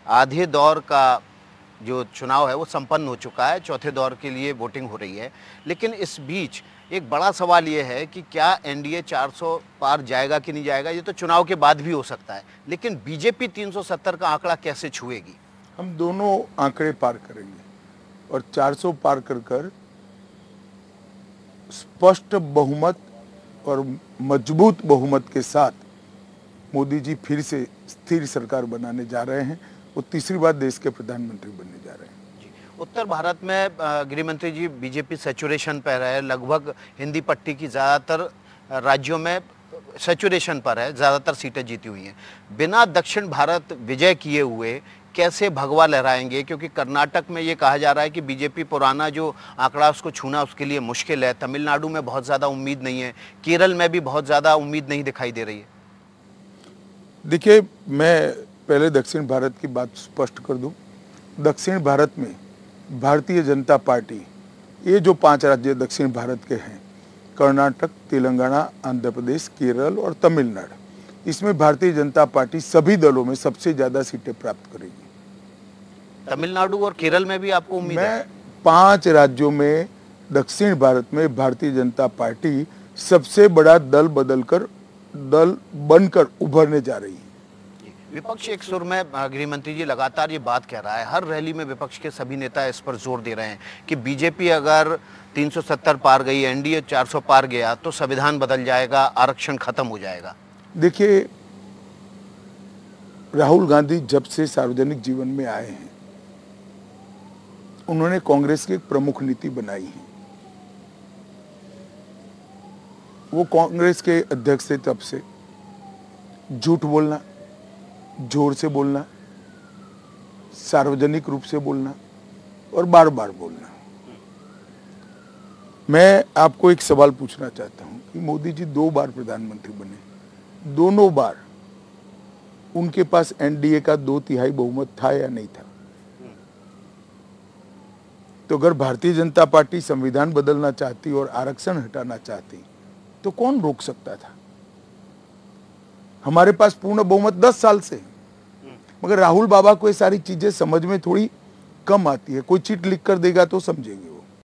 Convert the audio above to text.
आधे दौर का जो चुनाव है वो संपन्न हो चुका है, चौथे दौर के लिए वोटिंग हो रही है। लेकिन इस बीच एक बड़ा सवाल ये है कि क्या एनडीए 400 पार जाएगा कि नहीं जाएगा, ये तो चुनाव के बाद भी हो सकता है। लेकिन बीजेपी 370 का आंकड़ा कैसे छुएगी? हम दोनों आंकड़े पार करेंगे और 400 पार कर स्पष्ट बहुमत और मजबूत बहुमत के साथ मोदी जी फिर से स्थिर सरकार बनाने जा रहे हैं। वो तीसरी बार देश के प्रधानमंत्री बनने जा रहे हैं। उत्तर भारत में गृह मंत्री जी बीजेपी सैचुरेशन पर है, लगभग हिंदी पट्टी की ज़्यादातर राज्यों में सैचुरेशन पर है, ज़्यादातर सीटें जीती हुई हैं। बिना दक्षिण भारत विजय किए हुए कैसे भगवा लहराएंगे? क्योंकि कर्नाटक में ये कहा जा रहा है कि बीजेपी पुराना जो आंकड़ा उसको छूना उसके लिए मुश्किल है। तमिलनाडु में बहुत ज़्यादा उम्मीद नहीं है, केरल में भी बहुत ज़्यादा उम्मीद नहीं दिखाई दे रही है। देखिए, मैं पहले दक्षिण भारत की बात स्पष्ट कर दूं। दक्षिण भारत में भारतीय जनता पार्टी, ये जो 5 राज्य दक्षिण भारत के हैं, कर्नाटक, तेलंगाना, आंध्र प्रदेश, केरल और तमिलनाडु, इसमें भारतीय जनता पार्टी सभी दलों में सबसे ज़्यादा सीटें प्राप्त करेगी। तमिलनाडु और केरल में भी आपको उम्मीद है? 5 राज्यों में दक्षिण भारत में भारतीय जनता पार्टी सबसे बड़ा दल बनकर उभरने जा रही है। विपक्ष एक सुर में, गृह मंत्री जी लगातार ये बात कह रहा है, हर रैली में विपक्ष के सभी नेता इस पर जोर दे रहे हैं कि बीजेपी अगर 370 पार गई, एनडीए 400 पार गया तो संविधान बदल जाएगा, आरक्षण खत्म हो जाएगा। देखिए, राहुल गांधी जब से सार्वजनिक जीवन में आए हैं, उन्होंने कांग्रेस की एक प्रमुख नीति बनाई है। वो कांग्रेस के अध्यक्ष थे तब से झूठ बोलना, जोर से बोलना, सार्वजनिक रूप से बोलना और बार बार बोलना। मैं आपको एक सवाल पूछना चाहता हूं कि मोदी जी 2 बार प्रधानमंत्री बने, दोनों बार उनके पास एनडीए का 2/3 बहुमत था या नहीं था? तो अगर भारतीय जनता पार्टी संविधान बदलना चाहती और आरक्षण हटाना चाहती तो कौन रोक सकता था? हमारे पास पूर्ण बहुमत 10 साल से, मगर राहुल बाबा को ये सारी चीजें समझ में थोड़ी कम आती है। कोई चिट लिख कर देगा तो समझेंगे।